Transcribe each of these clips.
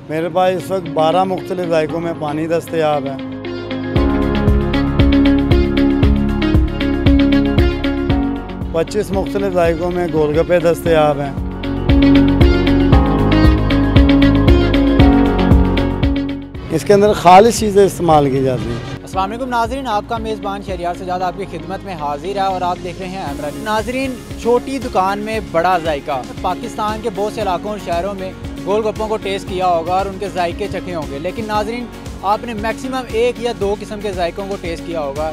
मेरे पास इस वक्त 12 मुख्तलिफ जायकों में पानी दस्तयाब है। पच्चीस मुख्तलिफ जायकों में गोलगप्पे दस्तयाब हैं। इसके अंदर खालिश चीज़ें इस्तेमाल की जाती हैं। अस्सलाम वालेकुम नाज़रीन, आपका मेज़बान शहरियार सजाद आपकी खिदमत में हाजिर है और आप देख रहे हैं एमरा। नाज़रीन, छोटी दुकान में बड़ा जायका। पाकिस्तान के बहुत से इलाकों और शहरों में गोलगप्पों को टेस्ट किया होगा और उनके जायके चखे होंगे, लेकिन नाज़रीन आपने मैक्सिमम एक या दो किस्म के जायकों को टेस्ट किया होगा।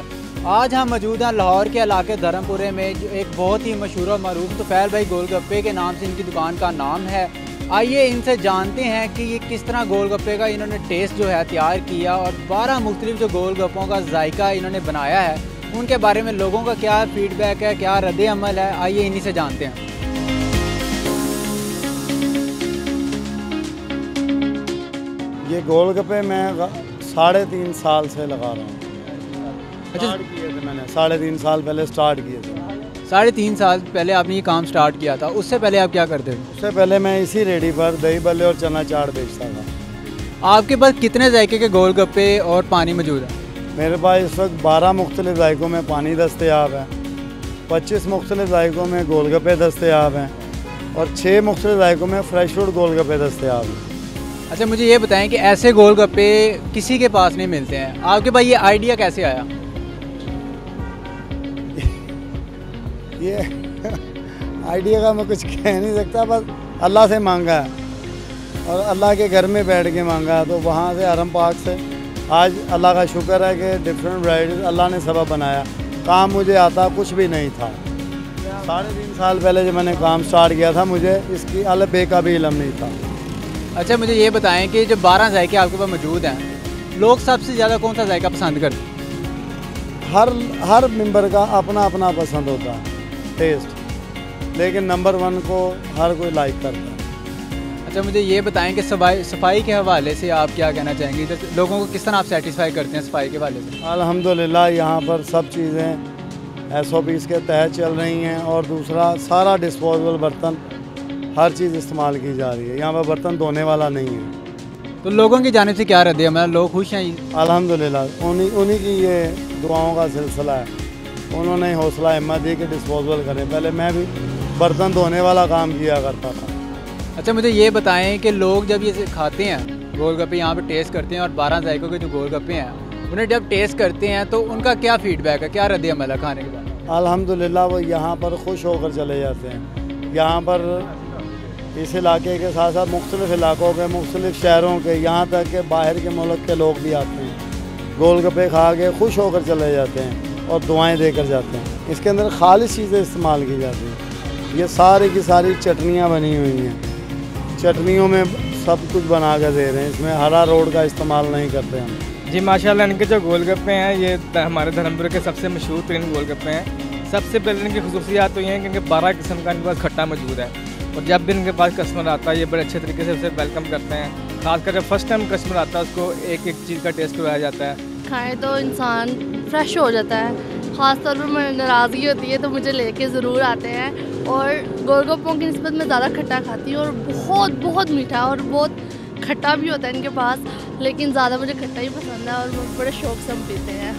आज हम मौजूद हैं लाहौर के इलाके धर्मपुरे में, जो एक बहुत ही मशहूर और मरूफ तुफैल भाई गोलगप्पे के नाम से इनकी दुकान का नाम है। आइए इनसे जानते हैं कि ये किस तरह गोलगप्पे का इन्होंने टेस्ट जो है तैयार किया और 12 मुख्तलिफ जो गोलगप्पों का जायका इन्होंने बनाया है, उनके बारे में लोगों का क्या फीडबैक है, क्या रद्द अमल है। आइए इन्हीं से जानते हैं। ये गोलगप्पे मैं 3.5 साल से लगा रहा हूँ। अच्छा, किए थे मैंने 3.5 साल पहले स्टार्ट किए थे। 3.5 साल पहले आपने ये काम स्टार्ट किया था, उससे पहले आप क्या करते थे? उससे पहले मैं इसी रेडी पर दही बल्ले और चना चाट बेचता था। आपके पास कितने जायके के गोलगप्पे और पानी मौजूद है? मेरे पास इस वक्त 12 मुख्तलिफ जायकों में पानी दस्तयाब है। 25 मुख्तलिफ जायकों में गोलगप्पे दस्तयाब हैं और 6 मुख्तलिफ जायकों में फ्रेश फ्रूट गोलगप्पे दस्तयाब हैं। अच्छा, मुझे ये बताएं कि ऐसे गोलगप्पे किसी के पास नहीं मिलते हैं, आपके पास ये आइडिया कैसे आया? ये आइडिया का मैं कुछ कह नहीं सकता, बस अल्लाह से मांगा है और अल्लाह के घर में बैठ के मांगा है, तो वहाँ से हरम पाक से आज अल्लाह का शुक्र है कि डिफरेंट वैराइटीज अल्लाह ने सबब बनाया। काम मुझे आता कुछ भी नहीं था। 3.5 साल पहले जब मैंने काम स्टार्ट किया था, मुझे इसकी अल बे का भी इल्म नहीं था। अच्छा, मुझे ये बताएं कि जो 12 जायके आपके पास मौजूद हैं, लोग सबसे ज़्यादा कौन सा जायका पसंद करते हैं? हर मेंबर का अपना अपना पसंद होता है टेस्ट, लेकिन नंबर 1 को हर कोई लाइक करता है। अच्छा, मुझे ये बताएं कि सफाई के हवाले से आप क्या कहना चाहेंगे? जैसे लोगों को किस तरह आप सेटिस्फाई करते हैं सफाई के हवाले से? अल्हम्दुलिल्लाह यहाँ पर सब चीज़ें SOPs के तहत चल रही हैं और दूसरा सारा डिस्पोजेबल बर्तन हर चीज़ इस्तेमाल की जा रही है। यहाँ पर बर्तन धोने वाला नहीं है। तो लोगों की जानिब से क्या रद्द अमल? लोग खुश हैं? अल्हम्दुलिल्लाह उन्हीं की ये दुआओं का सिलसिला है। उन्होंने हौसला हिम्मत दी कि डिस्पोजेबल करें। पहले मैं भी बर्तन धोने वाला काम किया करता था। अच्छा, मुझे ये बताएं कि लोग जब ये खाते हैं गोलगप्पे, यहाँ पे टेस्ट करते हैं और 12 जायकों के जो गोलगप्पे हैं उन्हें जब टेस्ट करते हैं तो उनका क्या फीडबैक है, क्या रद्द अमल है खाने के बाद? अल्हम्दुलिल्लाह वो यहाँ पर खुश होकर चले जाते हैं। यहाँ पर इस इलाके के साथ साथ मुख्तलिफ इलाकों के, मुख्तलिफ शहरों के, यहाँ तक के बाहर के मुल्क के लोग भी आते हैं, गोलगप्पे खा के खुश होकर चले जाते हैं और दुआएं देकर जाते हैं। इसके अंदर खालिश चीज़ें इस्तेमाल की जाती हैं। ये सारी की सारी चटनियाँ बनी हुई हैं। चटनियों में सब कुछ बना कर दे रहे हैं, इसमें हरा रोड का इस्तेमाल नहीं करते हम। जी माशाल्लाह, इनके जो गोलगप्पे हैं ये हमारे धर्मपुर के सबसे मशहूर तरीन गोलगप्पे हैं। सबसे पहले इनकी खसूसियात तो ये हैं कि इनके 12 किस्म का इनके पास खट्टा मौजूद है और जब भी इनके पास कस्टमर आता है ये बड़े अच्छे तरीके से उसे वेलकम करते हैं। खासकर जब फर्स्ट टाइम कस्टमर आता है उसको एक एक चीज़ का टेस्ट करवाया जाता है। खाएँ तो इंसान फ्रेश हो जाता है। ख़ास तौर पर मैं नाराज़गी होती है तो मुझे लेके ज़रूर आते हैं और गोलगप्पों की निस्बत में ज़्यादा खट्टा खाती हूँ और बहुत बहुत मीठा और बहुत खट्टा भी होता है इनके पास, लेकिन ज़्यादा मुझे खट्टा ही पसंद है और वो बड़े शौक़ से हम पीते हैं।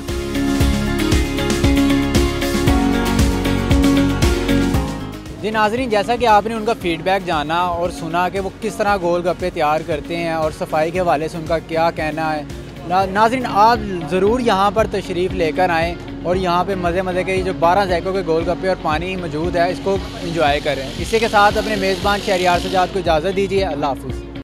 जी नाज़रीन, जैसा कि आपने उनका फ़ीडबैक जाना और सुना कि वो किस तरह गोलगप्पे तैयार करते हैं और सफाई के हवाले से उनका क्या कहना है, नाज़रीन आप ज़रूर यहाँ पर तशरीफ़ लेकर आएँ और यहाँ पे मज़े के जो 12 जायकों के गोलगप्पे और पानी मौजूद है इसको एंजॉय करें। इसी के साथ अपने मेज़बान शहरियार सजाद को इजाज़त दीजिए। अल्लाह हाफ़िज़।